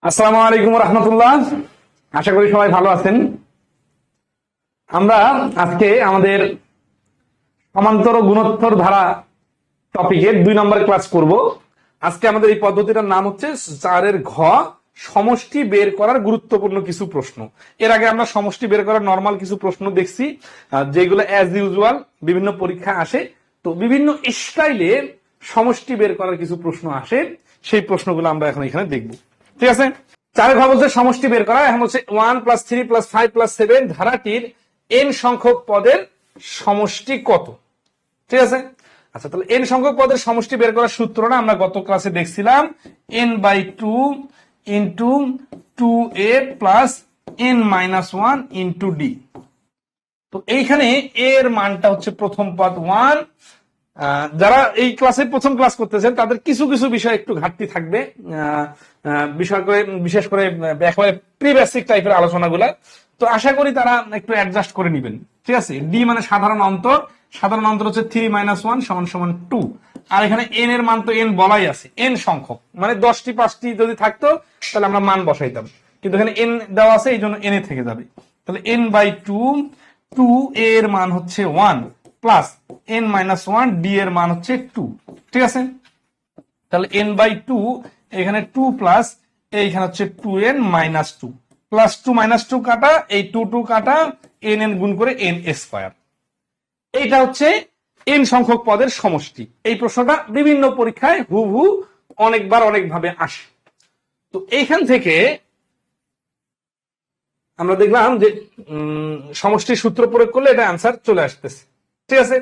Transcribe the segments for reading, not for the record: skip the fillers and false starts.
আসসালামু আলাইকুম রহমতুল্লাহ। আশা করি সবাই ভালো আছেন। আমরা আজকে আমাদের সমান্তর গুণোত্তর ধারা টপিকের 2 নম্বর ক্লাস করব। আজকে আমাদের এই পদ্ধতিটার নাম হচ্ছে 4 ঘ সমষ্টি বের করার গুরুত্বপূর্ণ কিছু প্রশ্ন। এর আগে আমরা সমষ্টি বের করার নরমাল কিছু প্রশ্ন দেখছি, যেগুলো অ্যাজ ইউজুয়াল বিভিন্ন পরীক্ষায় আসে। তো বিভিন্ন স্টাইলে সমষ্টি বের করার কিছু প্রশ্ন আসে, সেই প্রশ্নগুলো আমরা এখন এখানে দেখব। ঠিক আছে, 4 ঘ বলছে সমষ্টি বের করা। এখন হচ্ছে 1 + 3 + 5 + 7 ধারাটির n সংখ্যক পদের সমষ্টি কত। ঠিক আছে, আচ্ছা তাহলে n সংখ্যক পদের সমষ্টি বের করার সূত্রটা আমরা গত ক্লাসে দেখছিলাম, n/2 * 2a + n-1 * d। তো এইখানে a এর মানটা হচ্ছে প্রথম পদ 1। যারা এই ক্লাসে প্রথম ক্লাস করতেছেন তাদের কিছু কিছু বিষয় একটু ঘাটতি থাকবে, বিশেষ করে একেবারে প্রি বেসিক টাইপের আলোচনাগুলা। তো আশা করি তারা একটু অ্যাডজাস্ট করে নেবেন। ঠিক আছে, ডি মানে সাধারণ অন্তর, সাধারণ অন্তর হচ্ছে 3 - 1 = 2। আর এখানে এন এর মান তো এন বলাই আছে, এন সংখ্যক মানে 10টি 5টি যদি থাকতো তাহলে আমরা মান বসাইতাম, কিন্তু এখানে এন দেওয়া আছে এই জন্য এন এ থেকে যাবে। তাহলে n/2, 2a এর মান হচ্ছে 1 প্লাস n-1, d এর মান হচ্ছে 2। ঠিক আছে, তাহলে n/2 এখানে 2 প্লাস এইখানে হচ্ছে 2n-2 প্লাস 2 - 2 কাটা, এই 2 কাটা, n গুণ করে n²। এইটা হচ্ছে n সংখ্যক পদের সমষ্টি। এই প্রশ্নটা বিভিন্ন পরীক্ষায় হুবহু অনেকবার অনেকভাবে আসে। তো এইখান থেকে আমরা দেখলাম যে সমষ্টির সূত্র প্রয়োগ করলে এটা অ্যান্সার চলে আসতেছে। ঠিক আছে,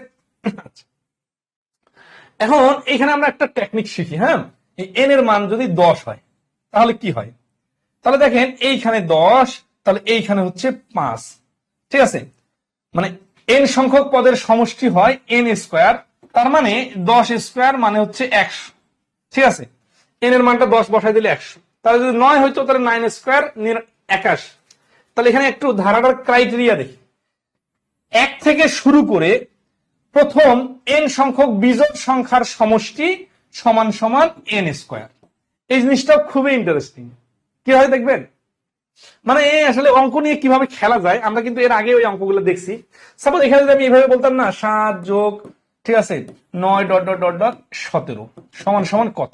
এখন এখানে আমরা একটা টেকনিক শিখি। হ্যাঁ, এই n এর মান যদি 10 হয় তাহলে কি হয়। তাহলে দেখেন এইখানে 10, তাহলে এইখানে হচ্ছে 5। ঠিক আছে, মানে n সংখ্যক পদের সমষ্টি হয় n², তার মানে 10² মানে হচ্ছে 100। ঠিক আছে, n এর মানটা 10 বসাই দিলে 100। তাহলে যদি 9 হইতো তাহলে 9² 81। তাহলে এখানে একটু ধারাটার ক্রাইটেরিয়া দেখি। 1 থেকে শুরু করে প্রথম n সংখ্যক বিজোড় সংখ্যার সমষ্টি সমান সমান n²। এই জিনিসটা খুবই ইন্টারেস্টিং। কি হয় দেখবেন, মানে আসলে অঙ্ক নিয়ে কিভাবে খেলা যায় আমরা কিন্তু এর আগে ওই অঙ্কগুলো দেখছি। সাপোজ এখানে যদি আমি এইভাবে বলতাম না 7 যোগ, ঠিক আছে, 9 ... সমান সমান কত,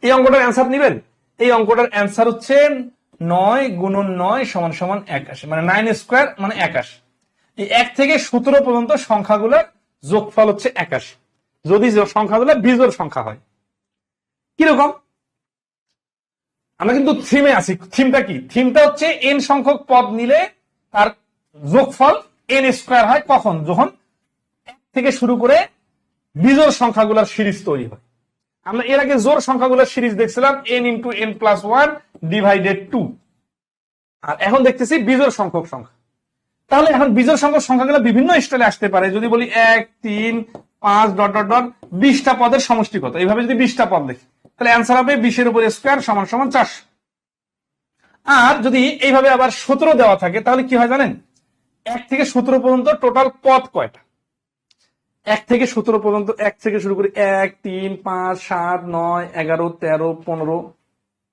এই অঙ্কটার অ্যান্সার নিবেন। এই অঙ্কটার অ্যান্সার হচ্ছে 9 × 9 = 81, মানে 9² মানে 81। এই 1 থেকে 17 পর্যন্ত সংখ্যাগুলোর যোগফল হচ্ছে 81, যদি সংখ্যাগুলো বিজোড় সংখ্যা হয়। কিরকম, আমরা কিন্তু থিমে আছি। থিমটা কি, থিমটা হচ্ছে n সংখ্যক পদ নিলে তার যোগফল n² হয়। কখন, যখন 1 থেকে শুরু করে বিজোড় সংখ্যাগুলোর সিরিজ তৈরি হয়। আমরা এর আগে জোড় সংখ্যাগুলোর সিরিজ দেখছিলাম n × n+1 / 2, আর এখন দেখতেছি বিজোড় সংখ্যক সংখ্যা। তাহলে এখন বিজোড় সংখ্যক সংখ্যাগুলো বিভিন্ন স্টাইলে আসতে পারে। যদি বলি 1, 3, 5 ... 20টা পদের সমষ্টি কত, এইভাবে যদি 20টা পদ দেখি তাহলে অ্যান্সার হবে 20 এর উপর স্কয়ার সমান সমান 400। আর যদি এইভাবে আবার 17 দেওয়া থাকে তাহলে কি হয় জানেন, 1 থেকে 17 পর্যন্ত টোটাল পদ কয়টা, 1 থেকে 17 পর্যন্ত 1 থেকে শুরু করি 1, 3, 5, 7, 9, 11, 13, 15,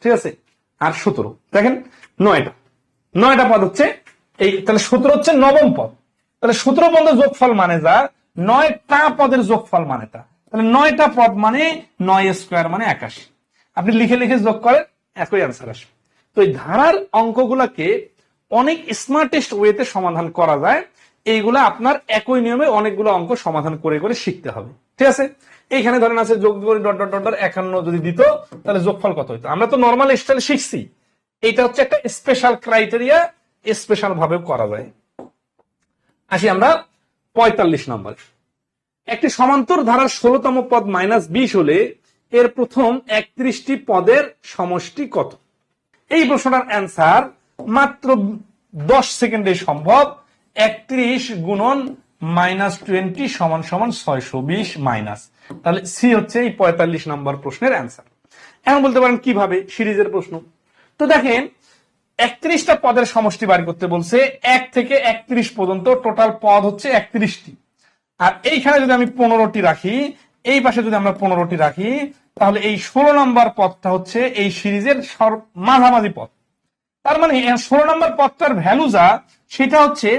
ঠিক আছে, আর 17, দেখেন 9টা পদ হচ্ছে এই। তাহলে 17 হচ্ছে নবম পদ। তাহলে 17 পদের যোগফল মানে যা, 9টা পদের যোগফল মানে তা। তাহলে 9টা পদ মানে 9² মানে 81। আপনি লিখে লিখে যোগ করেন, একই অ্যান্সার আসবে। তো এই ধারার অঙ্কগুলাকে অনেক স্মার্টেস্ট ওয়েতে সমাধান করা যায়। এইগুলা আপনার একই নিয়মে অনেকগুলো অঙ্ক সমাধান করে করে শিখতে হবে। ঠিক আছে, এইখানে ধরেন আছে যোগ করে ... 51 যদি দিত তাহলে যোগফল কত হইতো। আমরা তো নর্মাল স্টাইলে শিখছি, এইটা হচ্ছে একটা স্পেশাল ক্রাইটেরিয়া, স্পেশাল ভাবে করা যায়। আসি আমরা 45 নম্বর। একটি সমান্তর ধারার 16তম পদ -20 হলে এর প্রথম 31টি পদের সমষ্টি কত। এই প্রশ্নটার অ্যান্সার মাত্র 10 সেকেন্ডে সম্ভব। 31 গুণন -20 সমান সমান 620 মাইনাস। তাহলে সি হচ্ছে এই 45 নম্বর প্রশ্নের অ্যান্সার। এখন বলতে পারেন কিভাবে, সিরিজের প্রশ্ন। তো দেখেন 31টা পদের সমষ্টি বার করতে বলছে, 1 থেকে 31 পর্যন্ত টোটাল পদ হচ্ছে 31টি। আর এইখানে যদি আমি 15টি রাখি, এই পাশে যদি আমরা 15টি রাখি, তাহলে এই 16 নম্বর পদটা হচ্ছে এই সিরিজের মাঝামাঝি পদ। তার মানে 16 নম্বর পদটার ভ্যালু যা সেটা হচ্ছে,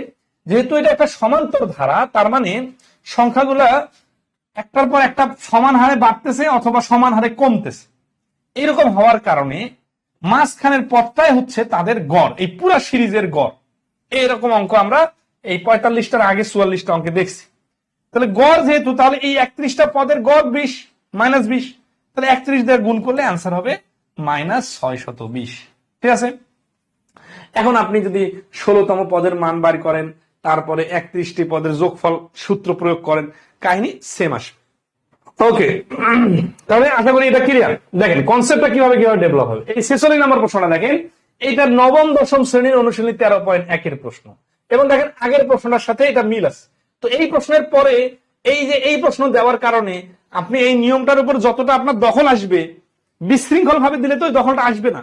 যেহেতু এটা একটা সমান্তর ধারা, তার মানে সংখ্যাগুলা একটার পর একটা সমান হারে বাড়তেছে অথবা সমান হারে কমতেছে। এরকম হওয়ার কারণে মাঝখানের পদটাই হচ্ছে তাদের গড়, এই পুরো সিরিজের গড়। এইরকম অঙ্ক আমরা এই 45টার আগে 44টা অঙ্কে দেখছি। তাহলে গড় যেহেতু, তাহলে এই 31টা পদের গড় 20 মাইনাস 20, তাহলে 31 দিয়ে গুণ করলে অ্যান্সার হবে -620। ঠিক আছে। এখন আপনি যদি 16তম পদের মান বার করেন, তারপরে 31টি পদের যোগফল সূত্র প্রয়োগ করেন, কাহিনী সেম আসবে। ওকে, তাহলে আশা করি এটা ক্লিয়ার। দেখেন কনসেপ্টটা কিভাবে ডেভেলপ হবে। এই 46 নম্বর প্রশ্নটা দেখেন, এইটা নবম দশম শ্রেণীর অনুশীলনী 13.1 এর প্রশ্ন, এবং দেখেন আগের প্রশ্নটার সাথে এটা মিল আছে। তো এই প্রশ্নের পরে এই প্রশ্ন দেওয়ার কারণে আপনি এই নিয়মটার উপর যতটা আপনার দখল আসবে, বিশৃঙ্খল ভাবে দিলে তো দখলটা আসবে না।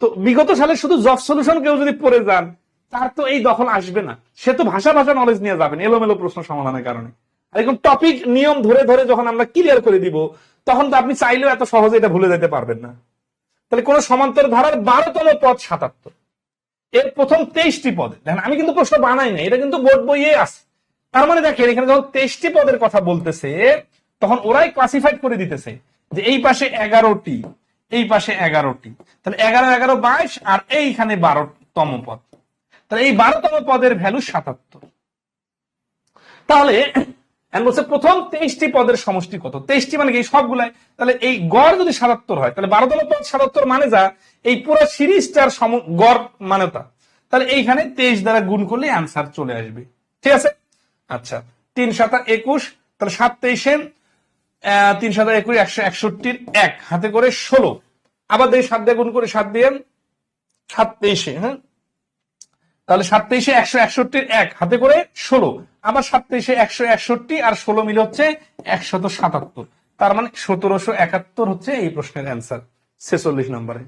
তো বিগত সালে শুধু জব সলিউশন কেউ যদি পড়ে যান, তার তো এই দখল আসবে না। সে তো ভাষা নলেজ নিয়ে যাবেন এলোমেলো প্রশ্ন সমাধানের কারণে। এরকম টপিক নিয়ম ধরে ধরে যখন আমরা ক্লিয়ার করে দিব, তখন তো আপনি চাইলেও এত সহজে এটা ভুলে যেতে পারবেন না। তাহলে কোন সমান্তর ধারার 12তম পদ 77, এর প্রথম 23টি পদে, দেখেন আমি কিন্তু প্রশ্ন বানাই না, এটা কিন্তু বোর্ড বইয়ে আছে। তার মানে দেখেন এখানে যখন 23টি পদের কথা বলতেছে, তখন ওরাই ক্লাসিফাইড করে দিতেছে যে এই পাশে 11টি, এই পাশে 11টি, তাহলে 11 11 22, আর এইখানে 12তম পদ। তাহলে এই 12তম পদের ভ্যালু 77। তাহলে বলছে প্রথম 23টি পদের সমষ্টি কত। 23টি মানে কি সবগুলাই, তাহলে এই গড় যদি 77 হয়, তাহলে 12তম পদ 77 মানে যা এই পুরো সিরিজটার গড় মানে তা। তাহলে এইখানে 23 দ্বারা গুণ করলে অ্যান্সার চলে আসবে। ঠিক আছে। আচ্ছা, 3 7 21, তাহলে 7 23 3 7 21 161 1 হাতে করে 16, আবার দিয়ে 7 দিয়ে গুণ করে 7 দিয়ে 7 23, হ্যাঁ, তাহলে 7 23 161 1 হাতে করে 16, আবার 7 23 161 আর 16 মিলে হচ্ছে 177। তার মানে 1771 হচ্ছে এই প্রশ্নের অ্যান্সার 46 নম্বরে।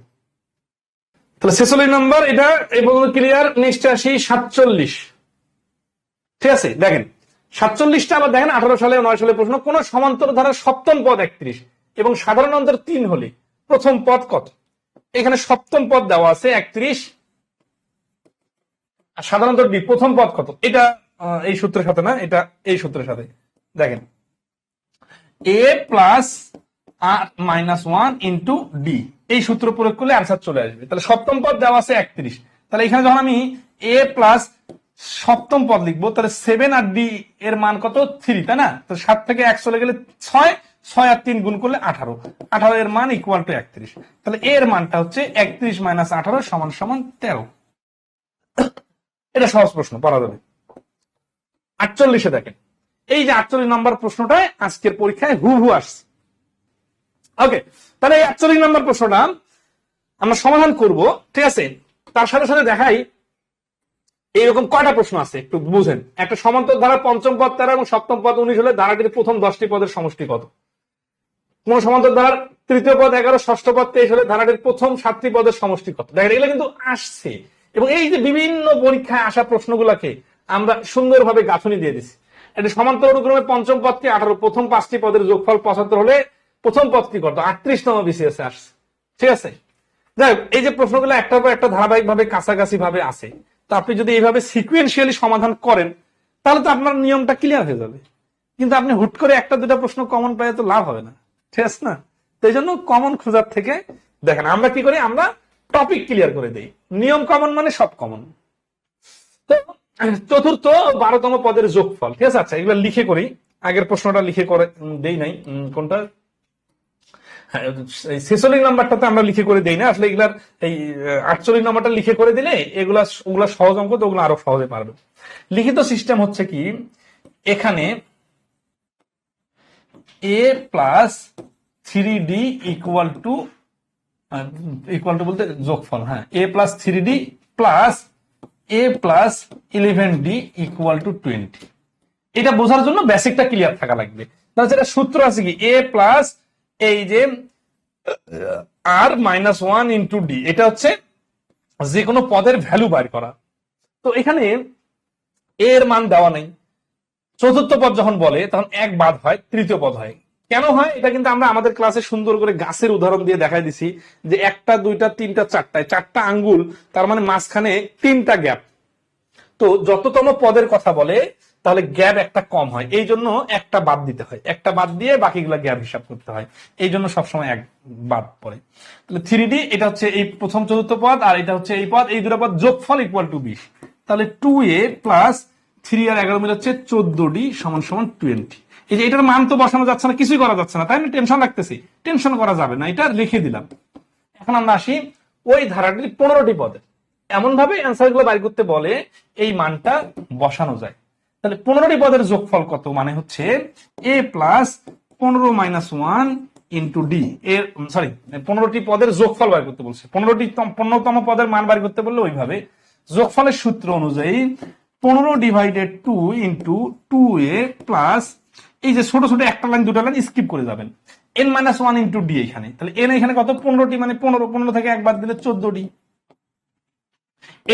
তাহলে 46 নম্বর এটা এই পর্যন্ত ক্লিয়ার। নেক্সট আসি 47। ঠিক আছে, দেখেন 47টা আবার দেখেন 18 সালে 9 সালে প্রশ্ন, কোন সমান্তর ধারার সপ্তম পদ 31 এবং সাধারণ অন্তর 3 হলে প্রথম পদ কত। এখানে সপ্তম পদ দেওয়া আছে 31, আর সাধারণত ডি প্রথম পদ কত। এটা এই সূত্রের সাথে না, এটা এই সূত্রের সাথে। দেখেন a প্লাস আর মাইনাস 1 ইন্টু ডি, এই সূত্র প্রয়োগ করলে আনসার চলে আসবে। তাহলে সপ্তম পদ দেওয়া আছে 31, তাহলে এখানে যখন আমি a প্লাস সপ্তম পদ লিখবো, তাহলে 7 আর ডি এর মান কত 3, তাই না। তো 7 থেকে 1 চলে গেলে 6, 6 আর 3 গুণ করলে 18, 18 এর মান ইকুয়াল টু 31। তাহলে এর মানটা হচ্ছে 31 মাইনাস 18 সমান সমান 13। এটা সহজ প্রশ্ন, পারা যাবে। 48-এ দেখেন, এই যে 48 নম্বর প্রশ্নটায় আজকের পরীক্ষায় হুবহু আসছে। ওকে, তাহলে এই 48 নম্বর প্রশ্নটা আমরা সমাধান করব। ঠিক আছে, তার সাথে সাথে দেখাই এইরকম কয়টা প্রশ্ন আছে একটু বুঝেন। একটা সমান্তর ধারা পঞ্চম পদ 13 এবং সপ্তম পদ 19 হলে ধারাটির প্রথম 10টি পদের সমষ্টি কত। কোন সমান্তর ধারার তৃতীয় পদ 11, ষষ্ঠ পদ 23 হলে ধারাটির প্রথম 7টি পদের সমষ্টি কত। দেখেন এগুলো কিন্তু আসছে, এবং এই যে বিভিন্ন পরীক্ষায় আসা প্রশ্নগুলোকে আমরা সুন্দরভাবে গাঁথনি দিয়ে দিচ্ছি। এটা সমান্তর অনুক্রমে পঞ্চম পদটি 18, প্রথম 5টি পদের যোগফল 75 হলে প্রথম পদটি কত। 38তম বিসিএস আসছে। ঠিক আছে, যাই হোক, এই যে প্রশ্নগুলো একটার পর একটা ধারাবাহিক ভাবে কাছাকাছি ভাবে আসে, তো আপনি যদি এইভাবে সিকুয়েন্সিয়ালি সমাধান করেন, তাহলে তো আপনার নিয়মটা ক্লিয়ার হয়ে যাবে। কিন্তু আপনি হুট করে একটা দুটা প্রশ্ন কমন পাই তো লাভ হবে না। ঠিক আছে না। তো এই জন্য কমন খোঁজার থেকে দেখেন আমরা কি করি, আমরা টপিক ক্লিয়ার করে দেই। নিয়ম কমন মানে সব কমন। তো চতুর্থ 12তম পদের যোগফল। ঠিক আছে, আচ্ছা এগুলো লিখে করি। আগের প্রশ্নটা লিখে করে দেই নাই, কোনটা 46 নাম্বারটাতে আমরা লিখে করে দেই না আসলে। এগুলার এই 48 নাম্বারটা লিখে করে দিলে ওগুলা সহজ অঙ্ক, তো ওগুলো আরো সহজে পারবে। লিখিত সিস্টেম হচ্ছে কি, এখানে a plus 3d equal to বলতে যোগফল, হ্যাঁ, a plus 3d plus a plus 11d equal to 20। এটা বোঝার জন্য বেসিকটা ক্লিয়ার থাকা লাগবে। তাহলে যেটা সূত্র আছে কি, a প্লাস এই যে আর মাইনাস 1 ইন্টু ডি, এটা হচ্ছে যে কোনো পদের ভ্যালু বার করা। তো এখানে এর মান দেওয়া নেই। চতুর্থ পদ যখন বলে তখন 1 বাদ হয়, তৃতীয় পদ হয়। কেন হয় এটা কিন্তু আমরা আমাদের ক্লাসে সুন্দর করে গাছের উদাহরণ দিয়ে দেখাই দিছি, যে একটা দুইটা তিনটা চারটায় চারটা আঙ্গুল, তার মানে মাঝখানে তিনটা গ্যাপ। তো যততম পদের কথা বলে তাহলে গ্যাপ একটা কম হয়, এই জন্য একটা বাদ দিতে হয়, একটা বাদ দিয়ে বাকিগুলা গ্যাপ হিসাব করতে হয়, এই জন্য সবসময় এক বাদ পড়ে। তাহলে 3D এটা হচ্ছে এই প্রথম চতুর্থ পদ, আর এটা হচ্ছে এই পদ, এই দুটো পদ যোগফল ইকুয়াল টু 20। তাহলে 2a প্লাস 3 আর 11 মিলে হচ্ছে 14d সমান সমান 20। এই যে এটার মান তো বসানো যাচ্ছে না, কিছুই করা যাচ্ছে না, তাই আমি টেনশন রাখতেছি, টেনশন করা যাবে না, এটা লিখে দিলাম। এখন আমরা আসি ওই ধারাটির 15টি পদে, এমন ভাবে অ্যান্সার গুলো বাইর করতে বলে এই মানটা বসানো যায়। তাহলে 15টি পদের যোগফল কত, মানে হচ্ছে a plus 15 minus 1 into D এর, সরি 15টি পদের যোগফল বাইর করতে বলছে, 15তম পদের মান বাইর করতে বললে ওইভাবে যোগফলের সূত্র অনুযায়ী 15 ডিভাইডেড 2 ইন্টু 2a প্লাস, এই যে ছোট ছোট একটা লাইন দুটা লাইন স্কিপ করে যাবেন, n মাইনাস 1 ইন্টু ডি এখানে, তাহলে n এখানে কত 15টি, মানে 15 থেকে একবার দিলে 14d।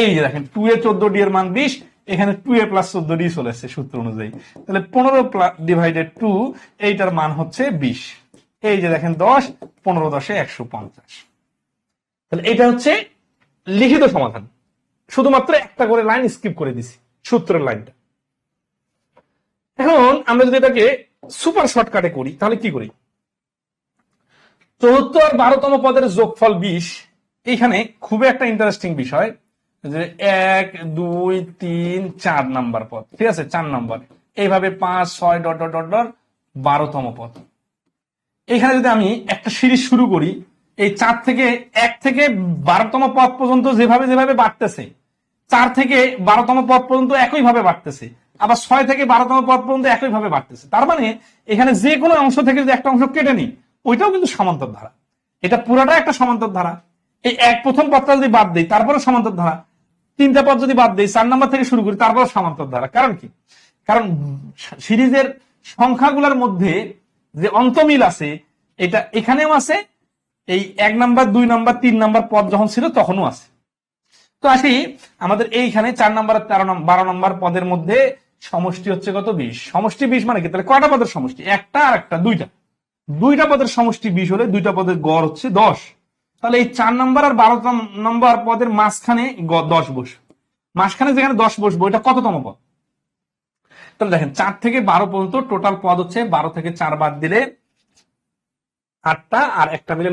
এই যে দেখেন 2a 14d এর মান 20, এখানে 2a প্লাস 14d চলে আসছে সূত্র অনুযায়ী, তাহলে 15 ডিভাইডেড 2 এইটার মান হচ্ছে 20। এই যে দেখেন 10, 15 10 150। তাহলে এটা হচ্ছে লিখিত সমাধান, শুধুমাত্র একটা করে লাইন স্কিপ করে দিছি সূত্রের লাইনটা। এখন আমরা যদি এটাকে সুপার শর্টকাটে করি তাহলে কি করি, 74 আর 12তম পদের যোগফল 20, এইখানে খুবই একটা ইন্টারেস্টিং বিষয় যে 1 2 3 4 নাম্বার পদ, ঠিক আছে 4 নাম্বার, এইভাবে 5 6 ডট ডট ডট ডট 12তম পদ। এইখানে যদি আমি একটা সিরিজ শুরু করি, এই 4 থেকে 1 থেকে 12তম পদ পর্যন্ত যেভাবে যেভাবে বাড়তেছে, 4 থেকে 12তম পদ পর্যন্ত একইভাবে বাড়তেছে, আবার 6 থেকে 12তম পদ পর্যন্ত একইভাবে বাড়তেছে, তার মানে এখানে যে কোনো অংশ থেকে যদি একটা অংশ কেটে নিই ওইটাও কিন্তু সমান্তর ধারা, এটা পুরাটা একটা সমান্তর ধারা। এই প্রথম পদটা যদি বাদ দিই তারপরে সমান্তর ধারা, 3টা পদ যদি বাদ দিই 4 নাম্বার থেকে শুরু করি তারপরে সমান্তর ধারা। কারণ কি, কারণ সিরিজের সংখ্যাগুলোর মধ্যে যে অন্তমিল আছে এটা এখানেও আছে, এই 1 নাম্বার 2 নাম্বার 3 নাম্বার পদ যখন ছিল তখনও আছে। তো আসি আমাদের এইখানে 4 নাম্বার 12 নাম্বার পদের মধ্যে সমষ্টি হচ্ছে কত 20, সমষ্টি 20 মানে কি, তাহলে কয়টা পদের সমষ্টি, একটা আর একটা দুইটা পদের সমষ্টি 20 হলে দুইটা পদের গড় হচ্ছে 10। তাহলে এই 4 নাম্বার আর 12 নাম্বার পদের মাঝখানে 10 বসবে, মাঝখানে যেখানে 10 বসবো এটা কততম পদ, তাহলে দেখেন 4 থেকে 12 পর্যন্ত টোটাল পদ হচ্ছে, 12 থেকে 4 বাদ দিলে 8টা আর একটা মিলে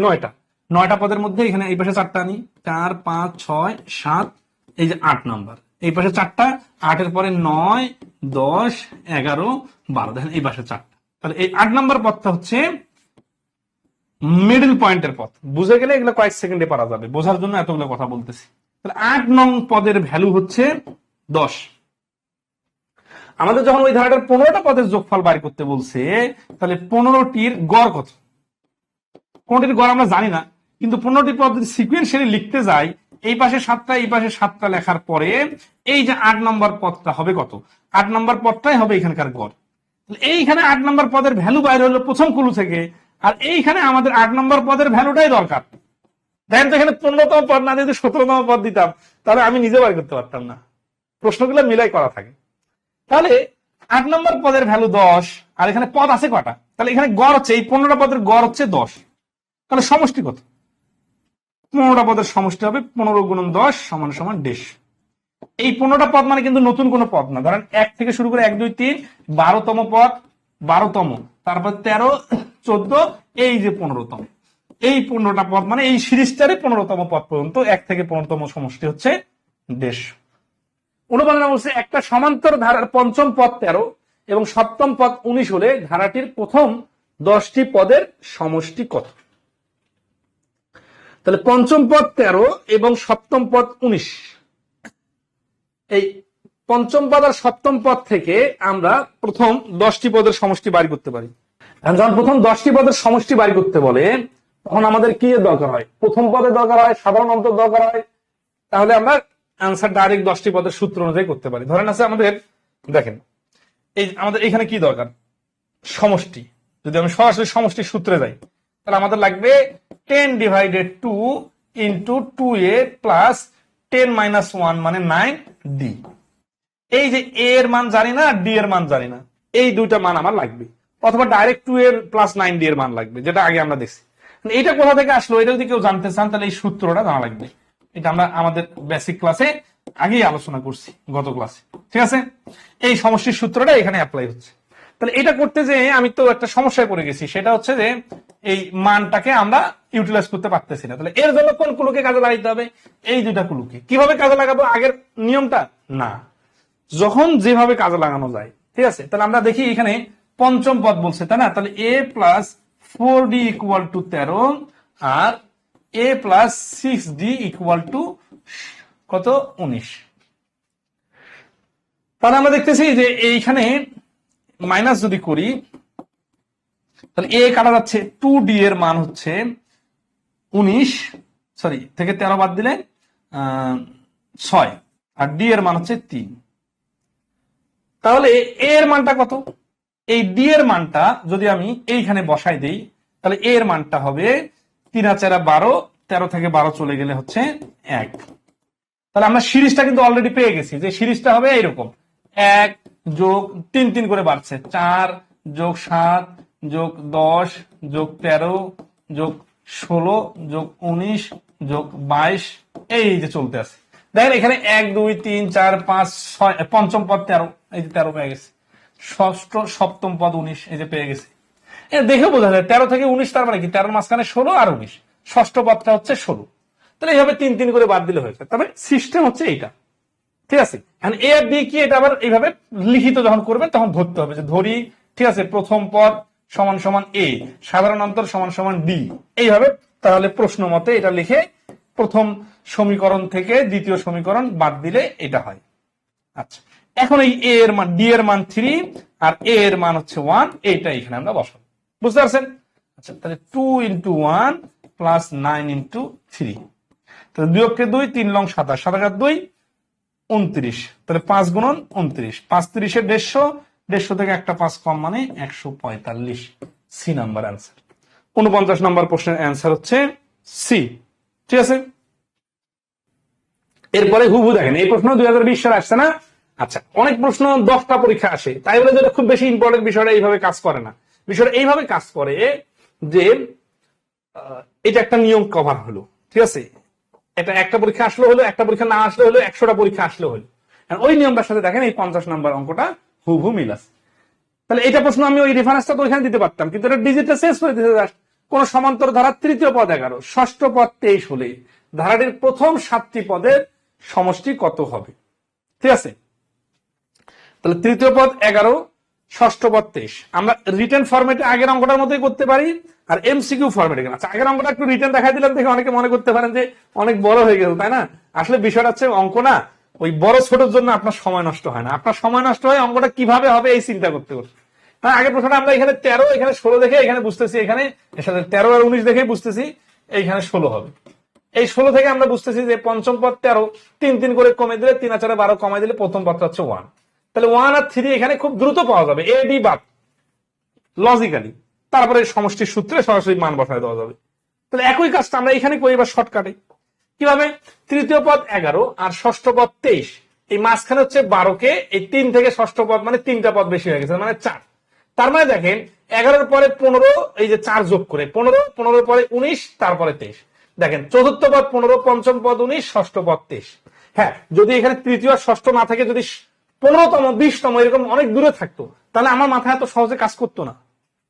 9টা পদের মধ্যে এখানে এই পাশে 4টা আনি, 4 5 6 7, এই যে 8 নাম্বার, এই পাশে 4টা, 8 এর পরে 9 10 11 12, দেখেন এই পাশে 4টা, তাহলে এই 8 নাম্বার পদটা হচ্ছে মিডল পয়েন্টের পথ। বুঝে গেলে এগুলো কয়েক সেকেন্ডে পারা যাবে, বোঝার জন্য এতগুলো কথা বলতেছি। তাহলে 8 নং পদের ভ্যালু হচ্ছে 10। আমাদের যখন ওই ধারাটার 15টা পদের যোগফল বাইর করতে বলছে, তাহলে 15টির গড় কত, 15টির গড় আমরা জানি না, কিন্তু 15টি পদ যদি সিকুয়েন্সিয়ালি লিখতে যাই, এই পাশে 7টা এই পাশে 7টা লেখার পরে এই যে 8 নম্বর পদটা হবে কত, 8 নম্বর পদটাই হবে এখানকার গড়। এইখানে 8 নম্বর পদের ভ্যালু বাইরে হলো প্রথম কুলু থেকে, আর এইখানে আমাদের 8 নম্বর পদের ভ্যালুটাই দরকার। দেখেন তো এখানে 15তম পদ না যদি 17তম পদ দিতাম তাহলে আমি নিজে বার করতে পারতাম না, প্রশ্নগুলো মিলাই করা থাকে। তাহলে 8 নম্বর পদের ভ্যালু 10, আর এখানে পদ আছে কটা, তাহলে এখানে গড় হচ্ছে এই 15টা পদের গড় হচ্ছে 10, তাহলে সমষ্টি কত, 15টা পদের সমষ্টি হবে 15 গুণন 10 সমান সমান 1.5। এই 15টা পদ মানে কিন্তু নতুন কোনো পদ না, ধরেন 1 থেকে শুরু করে 1 2 3 12তম পদ, 12তম, তারপর 13 14, এই যে 15তম, এই 15টা পদ মানে এই সিরিজটারে 15তম পদ পর্যন্ত 1 থেকে 15তম সমষ্টি হচ্ছে 1.5। অনুপালনা বলছে একটা সমান্তর ধারার পঞ্চম পদ 13 এবং সপ্তম পদ 19 হলে ধারাটির প্রথম 10টি পদের সমষ্টি কত। তাহলে পঞ্চম পদ 13 এবং সপ্তম পদ 19, এই পঞ্চম পদ আর সপ্তম পদ থেকে আমরা প্রথম 10টি পদের সমষ্টি বাড়ি করতে পারি। যখন প্রথম 10টি পদের সমষ্টি বাড়ি করতে বলে তখন আমাদের কি দরকার হয়, প্রথম পদের দরকার হয়, সাধারণ অন্তর দরকার হয়, তাহলে আমরা আনসার ডাইরেক্ট 10টি পদের সূত্র অনুযায়ী করতে পারি। ধরেন আছে আমাদের, দেখেন এই আমাদের এখানে কি দরকার, সমষ্টি। যদি আমি সরাসরি সমষ্টির সূত্রে যাই তাহলে আমাদের লাগবে 10 divided 2 into 2a plus 10 minus 1 মানে 9d। এই যে a এর মান জানি না, d এর মান জানি না, এই দুইটা মান আমার লাগবে। অথবা ডাইরেক্ট 2 এর প্লাস 9d এর মান লাগবে, যেটা আগে আমরা দেখছি। এটা কোথা থেকে আসলো এটা যদি কেউ জানতে চান তাহলে এই সূত্রটা জানা লাগবে। এটা আমরা আমাদের বেসিক ক্লাসে আগেই আলোচনা করছি, গত ক্লাসে। ঠিক আছে, এই সমষ্টির সূত্রটা এখানে অ্যাপ্লাই হচ্ছে। তাহলে এটা করতে যে আমি তো একটা সমস্যায় পড়ে গেছি, সেটা হচ্ছে যে এই মানটাকে আমরা ইউটিলাইজ করতে পারতেছি না। তাহলে এর জন্য কোন ক্লুকে কাজে লাগাইতে হবে? এই দুইটা ক্লুকে। কিভাবে কাজে লাগাবো? আগের নিয়মটা না, যখন যেভাবে কাজে লাগানো যায়। ঠিক আছে, তাহলে আমরা দেখি এখানে পঞ্চম পদ বলছে, তাই না? তাহলে a plus 4d equal to 13 আর a plus 6d equal to কত? 19। তাহলে আমরা দেখতেছি যে এইখানে মাইনাস যদি করি তাহলে a কাটা যাচ্ছে, 2d এর মান হচ্ছে 19, সরি থেকে 13 বাদ দিলে 6, আর d এর মান হচ্ছে 3। তাহলে a এর মানটা কত? এই d এর মানটা যদি আমি এইখানে বসাই দেই তাহলে a এর মানটা হবে 3 আর 4 12, 13 থেকে 12 চলে গেলে হচ্ছে 1। তাহলে আমরা সিরিজটা কিন্তু অলরেডি পেয়ে গেছি, যে সিরিজটা হবে এইরকম, 1 যোগ 3 3 করে বাড়ছে, 4 যোগ 7 যোগ 10 যোগ 13 যোগ 16 যোগ 19 যোগ 22, এই যে চলতে আছে। দেখেন এখানে 1 2 3 4 5 6, পঞ্চম পদ 13, এই যে 13 পেয়ে গেছে। ষষ্ঠ সপ্তম পদ 19, এই যে পেয়ে গেছে। দেখে বোঝা যায় 13 থেকে 19, তার মানে কি 13 মাঝখানে 16 আর 19, ষষ্ঠ পদটা হচ্ছে 16। তাহলে এইভাবে 3 3 করে বাদ দিলে হয়েছে। তবে সিস্টেম হচ্ছে এইটা। ঠিক আছে, এখন এ আর বি কি, এটা আবার এইভাবে লিখিত যখন করবেন তখন ধরতে হবে যে ধরি, ঠিক আছে, প্রথম পদ সমান সমান এ, সাধারণ অন্তর সমান সমান ডি, এইভাবে। তাহলে প্রশ্ন মতে এটা লিখে প্রথম সমীকরণ থেকে দ্বিতীয় সমীকরণ বাদ দিলে এটা হয়। আচ্ছা, এখন এই এ এর মান, ডি এর মান 3 আর এ এর মান হচ্ছে 1, এইটা এখানে আমরা বসাবো। বুঝতে পারছেন? আচ্ছা, তাহলে 2 ইন্টু 1 প্লাস 9 ইন্টু 3, তাহলে 2 অক্ষে 2, 3 লং 27, 7 আর 2 29, তাহলে 5 গুণন 29, 5 30 150, 150 থেকে একটা 5 কম মানে 145, সি নাম্বার অ্যান্সার। 49 নম্বর প্রশ্নের অ্যান্সার হচ্ছে সি। ঠিক আছে, এরপরে হুবহু দেখেন এই প্রশ্ন 2020 সালে আসছে না? আচ্ছা, অনেক প্রশ্ন 10টা পরীক্ষা আসে, তাই বলে যেটা খুব বেশি ইম্পর্টেন্ট বিষয়টা এইভাবে কাজ করে না। বিষয়টা এইভাবে কাজ করে যে এটা একটা নিয়ম কভার হলো। ঠিক আছে, এটা একটা পরীক্ষা আসলে হলো, একটা পরীক্ষা না আসলে হলো, 100টা পরীক্ষা আসলে হলো। ওই নিয়মটার সাথে দেখেন এই 50 নম্বর অঙ্কটা হুবহু মিল আছে। তাহলে এটা প্রশ্ন আমি ওই রেফারেন্সটা তো ওইখানে দিতে পারতাম, কিন্তু এটা ডিজিটে শেষ করে দিতে। কোন সমান্তর ধারার তৃতীয় পদ 11, ষষ্ঠ পদ 23 হলে ধারাটির প্রথম 7টি পদের সমষ্টি কত হবে? ঠিক আছে, তাহলে তৃতীয় পদ 11, ষষ্ঠ পদ 23, আমরা রিটেন ফরম্যাটে আগের অঙ্কটার মতোই করতে পারি, আর এমসিকিউ ফরম্যাটে। আচ্ছা, আগের অঙ্কটা একটু রিটেন দেখাই দিলাম, দেখে অনেকে মনে করতে পারেন যে অনেক বড় হয়ে গেল, তাই না? আসলে বিষয়টা হচ্ছে অঙ্ক না, ওই বড় ছোটর জন্য আপনার সময় নষ্ট হয় না, আপনার সময় নষ্ট হয় অঙ্কটা কিভাবে হবে এই চিন্তা করতে করতে। হ্যাঁ, আগের প্রশ্নটা আমরা এখানে 13, এখানে 16 দেখে এখানে বুঝতেছি, এখানে 13 আর 19 দেখে বুঝতেছি এইখানে 16 হবে। এই 16 থেকে আমরা বুঝতেছি যে পঞ্চম পদ 13, 3 3 করে কমে দিলে 3 আর 4 12 কমাই দিলে প্রথম পদটা হচ্ছে 1। তাহলে 1 আর 3 এখানে খুব দ্রুত পাওয়া যাবে, এ ডি বাদ লজিক্যালি, তারপরে সমষ্টির সূত্রে সরাসরি মান বসায় দেওয়া যাবে। তাহলে একই কাজটা আমরা এখানে করি এবার শর্টকাটে। কিভাবে? তৃতীয় পদ 11 আর ষষ্ঠ পদ 23, এই মাঝখানে হচ্ছে 12কে, এই 3 থেকে ষষ্ঠ পদ মানে 3টা পদ বেশি হয়ে গেছে, মানে 4। তার মানে দেখেন 11-র পরে 15, এই যে 4 যোগ করে 15, 15-র পরে 19, তারপরে 23। দেখেন চতুর্থ পদ 15, পঞ্চম পদ 19, ষষ্ঠ পদ 23। হ্যাঁ, যদি এখানে তৃতীয় আর ষষ্ঠ না থাকে, যদি 15তম 20তম এরকম অনেক দূরে থাকতো, তাহলে আমার মাথায় এত সহজে কাজ করতো না,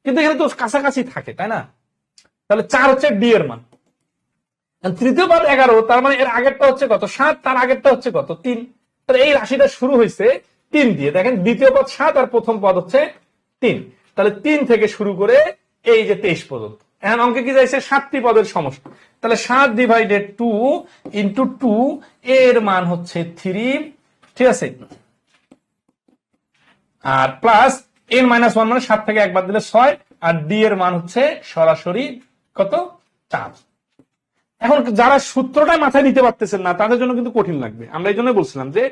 কিন্তু এখানে তো কাছাকাছি থাকে, তাই না? তাহলে 4 হচ্ছে ডি এর মান। তৃতীয় পদ 11, তার মানে এর আগেরটা হচ্ছে কত? 7, তার আগেরটা হচ্ছে কত? 3। তাহলে এই রাশিটা শুরু হয়েছে 3 দিয়ে। দেখেন দ্বিতীয় পদ 7 আর প্রথম পদ হচ্ছে 3, তাহলে 3 থেকে শুরু করে এই যে 23 পর্যন্ত। এখন অঙ্কে কি যাইছে? 7টি পদের সমষ্টি। তাহলে 7 ডিভাইডেড 2 ইন্টু 2, এর মান হচ্ছে 3। ঠিক আছে, আর প্লাস এন মাইনাস 1 মানে 7 থেকে 1 বাদ দিলে 6, আর ডি এর মান হচ্ছে সরাসরি কত? 4। এখন যারা সূত্রটা মাথায় নিতে পারতেছেন না তাদের জন্য কিন্তু কঠিন লাগবে। আমরা এই জন্য বলছিলাম যে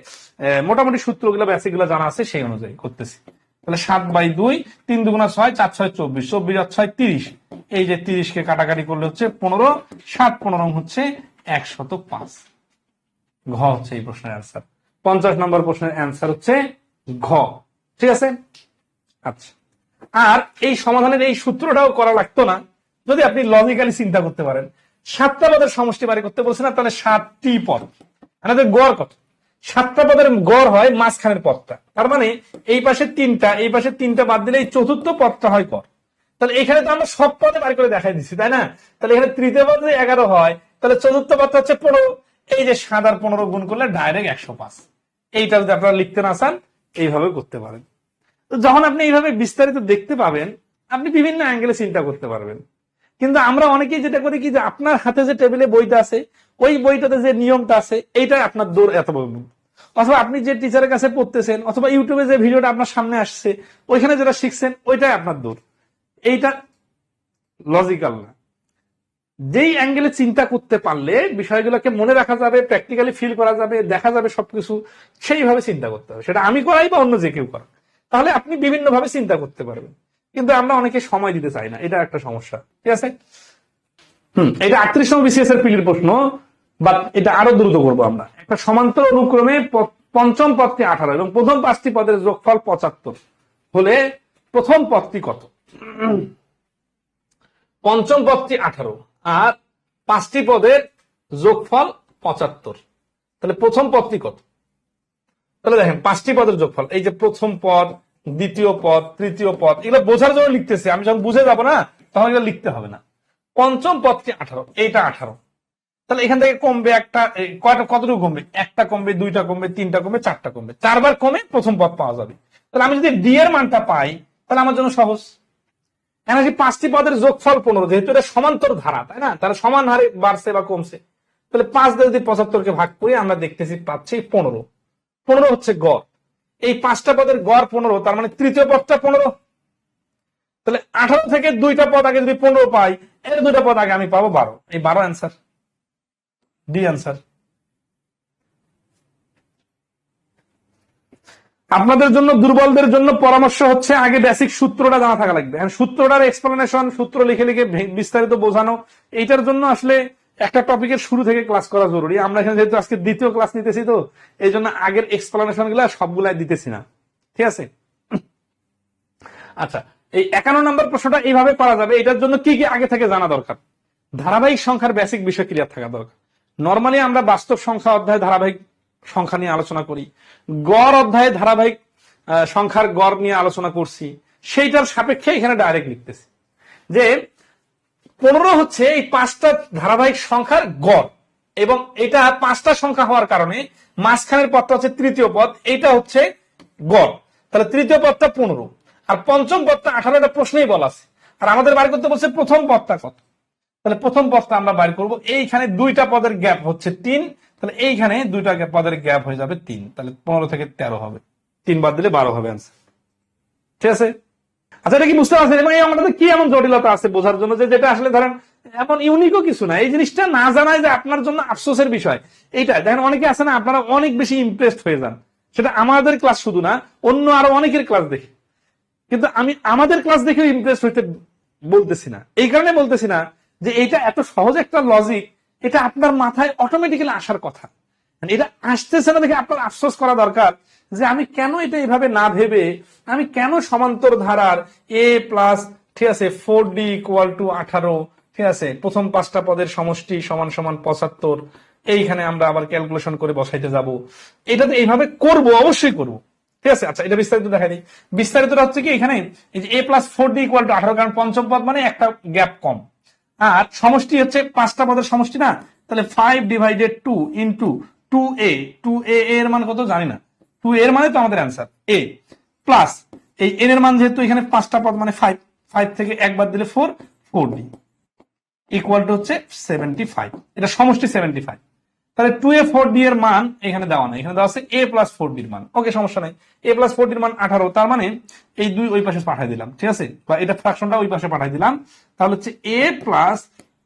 মোটামুটি সূত্রগুলো বেসিক গুলো জানা আছে, সেই অনুযায়ী করতেছি। তাহলে 7/2, 3 দুগুণা 6, 4 6 24, 24 আর 6 30, এই যে 30 কে কাটাকাটি করলে হচ্ছে 15, 7 15 হচ্ছে 105। ঘ হচ্ছে এই প্রশ্নের অ্যান্সার। 50 নম্বর প্রশ্নের অ্যান্সার হচ্ছে ঘ। ঠিক আছে, আচ্ছা আর এই সমাধানের এই সূত্রটাও করা লাগতো না যদি আপনি লজিক্যালি চিন্তা করতে পারেন। 7টা পদের সমষ্টি বাড়ি করতে বলছে না, তাহলে 7টি পদ, আমাদের গড় কত? 7টা পদের গড় হয় মাঝখানের পদটা, তার মানে এই পাশে 3টা, এই পাশে 3টা বাদ দিলে এই চতুর্থ পদটা হয় কর। তাহলে এখানে তো আমরা সব পদে বাড়ি করে দেখাই দিচ্ছি, তাই না? তাহলে এখানে তৃতীয় পদ যদি 11 হয়, তাহলে চতুর্থ পদটা হচ্ছে 15। এই যে 7 আর 15 গুণ করলে ডাইরেক্ট 105। এইটা যদি আপনারা লিখতে না চান এইভাবে করতে পারেন। তো যখন আপনি এইভাবে বিস্তারিত দেখতে পাবেন, আপনি বিভিন্ন অ্যাঙ্গেলে চিন্তা করতে পারবেন। কিন্তু আমরা অনেকেই যেটা করি কি, যে আপনার হাতে যে টেবিলে বইটা আছে, ওই বইটাতে যে নিয়মটা আছে, এইটাই আপনার দৌড় এত বড়। অথবা আপনি যে টিচারের কাছে পড়তেছেন, অথবা ইউটিউবে যে ভিডিওটা আপনার সামনে আসছে, ওইখানে যেটা শিখছেন, ওইটাই আপনার দৌড়। এইটা লজিক্যাল না। যেই অ্যাঙ্গেলে চিন্তা করতে পারলে বিষয়গুলোকে মনে রাখা যাবে, প্র্যাকটিক্যালি ফিল করা যাবে, দেখা যাবে সবকিছু, সেইভাবে চিন্তা করতে হবে। সেটা আমি করাই বা অন্য যে কেউ করা, তাহলে আপনি বিভিন্ন ভাবে চিন্তা করতে পারবেন। কিন্তু আমরা অনেকে সময় দিতে চাই না, এটা একটা সমস্যা। ঠিক আছে, এটা 38 বিসিএস এর পিলির প্রশ্ন, বাট এটা আরো দ্রুত করবো আমরা। একটা সমান্তর অনুক্রমে পঞ্চম পদটি 18 এবং প্রথম 5টি পদের যোগফল 75 হলে প্রথম পদটি কত? পঞ্চম পদটি 18 আর 5টি পদের যোগফল 75, তাহলে প্রথম পদটি কত? তাহলে দেখেন 5টি পদের যোগফল, এই যে প্রথম পদ, দ্বিতীয় পদ, তৃতীয় পদ, এগুলো বোঝার জন্য লিখতেছে। আমি যখন বুঝে যাবো না, তখন এগুলো লিখতে হবে না। পঞ্চম পদটি 18, এইটা 18, তাহলে এখান থেকে কমবে একটা, কয়টা, কতটুকু কমবে? একটা কমবে, দুইটা কমবে, তিনটা কমবে, চারটা কমবে, 4বার কমে প্রথম পদ পাওয়া যাবে। তাহলে আমি যদি ডি এর মানটা পাই, তাহলে আমার জন্য সহজ। এখন 5টি পদের যোগফল 15, যেহেতু এটা সমান্তর ধারা, তাই না, তারা সমান হারে বাড়ছে বা কমছে। তাহলে 5 দিয়ে যদি 75কে ভাগ করি, আমরা দেখতেছি পাচ্ছি 15। 15 হচ্ছে গড়। এই 5টা পদের গড় 15, তার মানে তৃতীয় পদটা 15। তাহলে 18 থেকে 2টা পদ আগে যদি 15 পাই, এর 2টা পদ আগে আমি পাবো 12। এই 12 অ্যান্সার, ডি অ্যান্সার। আপনাদের জন্য, দুর্বলদের জন্য পরামর্শ হচ্ছে আগে বেসিক সূত্রটা জানা থাকা লাগবে। সূত্রটার এক্সপ্লেনেশন, সূত্র লিখে লিখে বিস্তারিত বোঝানো, এইটার জন্য আসলে একটা টপিকের শুরু থেকে ক্লাস করা জরুরি। আমরা এখানে যেহেতু আজকে দ্বিতীয় ক্লাস নিতেছি, তো এই জন্য আগের এক্সপ্লেনেশন গুলা সবগুলাই দিতেছি না। ঠিক আছে, আচ্ছা, এই 51 নম্বর প্রশ্নটা এইভাবে করা যাবে। এটার জন্য কি কি আগে থেকে জানা দরকার? ধারাবাহিক সংখ্যার বেসিক বিষয় ক্লিয়ার থাকা দরকার। নর্মালি আমরা বাস্তব সংখ্যা অধ্যায়ে ধারাবাহিক সংখ্যা নিয়ে আলোচনা করি, গড় অধ্যায়ে ধারাবাহিক সংখ্যার গড় নিয়ে আলোচনা করছি, সেইটার সাপেক্ষে এখানে ডাইরেক্ট লিখতেছি যে 15 হচ্ছে এই 5টা ধারাবাহিক সংখ্যার গড়, এবং এটা 5টা সংখ্যা হওয়ার কারণে মাঝখানের পদটা হচ্ছে তৃতীয় পদ, এইটা হচ্ছে গড়। তাহলে তৃতীয় পদটা 15 আর পঞ্চম পদটা 18, এটা প্রশ্নেই বলা আছে। আর আমাদের বাইর করতে বলছে প্রথম পদটা কত। তাহলে প্রথম পদটা আমরা বাইর করব, এইখানে 2টা পদের গ্যাপ হচ্ছে 3, তাহলে এইখানে 2টা পদের গ্যাপ হয়ে যাবে 3, তাহলে 15 থেকে 13 হবে, 3 বাদ দিলে 12 হবে অ্যান্সার। ঠিক আছে, আচ্ছা, এটা কি বুঝতে পারছেন? এবং এই আমাদের কি এমন জটিলতা আছে বোঝার জন্য, যে যেটা আসলে ধরেন এমন ইউনিকও কিছু না। এই জিনিসটা না জানায় যে আপনার জন্য আফসোসের বিষয়। এইটা দেখেন, অনেকে আছে না, আপনারা অনেক বেশি ইমপ্রেসড হয়ে যান, সেটা আমাদের ক্লাস শুধু না, অন্য আরো অনেকের ক্লাস দেখে। কিন্তু আমি আমাদের ক্লাস দেখে ইমপ্রেস হইতে বলতেছি না, এই কারণে বলতেছি না যে এটা এত সহজ একটা লজিক, এটা আপনার মাথায় অটোমেটিক্যালি আসার কথা। এটা আসতেছে না দেখে আপনার আফসোস করা দরকার, যে আমি কেন এটা এভাবে না ভেবে, আমি কেন সমান্তর ধারার a প্লাস, ঠিক আছে, 4d ইকুয়াল টু 18, ঠিক আছে, প্রথম 5টা পদের সমষ্টি সমান সমান 75, এইখানে আমরা আবার ক্যালকুলেশন করে বসাইতে যাব। এটা তো এইভাবে করব, অবশ্যই করব। ঠিক আছে, আচ্ছা, এটা বিস্তারিত দেখা দিই। বিস্তারিতটা হচ্ছে কি, এখানে এই যে a plus 4d equal two 18, কারণ পঞ্চম পদ মানে একটা গ্যাপ কম, আর সমষ্টি হচ্ছে 5টা পদের সমষ্টি না, তাহলে 5 ডিভাইডেড 2 ইন্টু 2a, 2a এর মান কত জানি না, 2 এর মানে তো আমাদের অ্যান্সার a, প্লাস এই n এর মান যেহেতু এখানে 5টা পদ মানে 5, 5 থেকে একবার দিলে 4, 4d ইকুয়াল টু হচ্ছে 75, এটা সমষ্টি 75। তাহলে 2a 4d এর মান এখানে দেওয়া নাই, এখানে দেওয়া আছে a প্লাস 4d এর মান। ওকে, সমস্যা নাই, a প্লাস 4d এর মান 18, তার মানে এই 2 ওই পাশে পাঠিয়ে দিলাম, ঠিক আছে, বা এটা ফ্র্যাকশনটা ওই পাশে পাঠিয়ে দিলাম। তাহলে হচ্ছে a প্লাস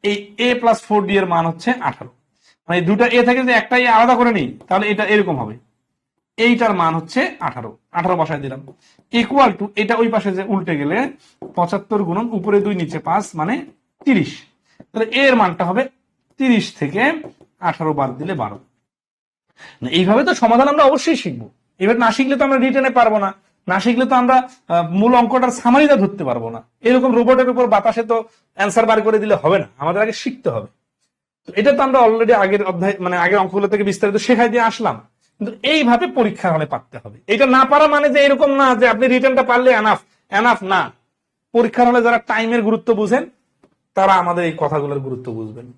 এই a প্লাস 4d এর মান হচ্ছে 18, মানে দুটা a থেকে যদি একটা a আলাদা করে নিই, তাহলে এটা এরকম হবে, এইটার মান হচ্ছে 18, 18 বসায় দিলাম, ইকুয়াল টু এটা ওই পাশে যে উল্টে গেলে 75 গুণন উপরে 2 নিচে 5 মানে 30, তাহলে এর মানটা হবে 30 থেকে 18 বাদ দিলে 12। এইভাবে তো সমাধান আমরা অবশ্যই শিখবো, এবার না শিখলে তো আমরা রিটেনে পারবো না। না শিখলে তো আমরা মূল অঙ্কটার সামারিটা ধরতে পারবো না। এরকম রোবটের উপর বাতাসে তো অ্যান্সার বার করে দিলে হবে না, আমাদের আগে শিখতে হবে। তো এটা তো আমরা অলরেডি আগের অধ্যায় মানে আগের অঙ্কগুলো থেকে বিস্তারিত শেখাই দিয়ে আসলাম, কিন্তু এইভাবে পরীক্ষার হলে পারতে হবে। এটা না পারা মানে যে এরকম না যে আপনি রিটার্নটা পারলে এনাফ, এনাফ না। পরীক্ষার হলে যারা টাইমের গুরুত্ব বুঝেন তারা আমাদের এই কথাগুলোর গুরুত্ব বুঝবেন।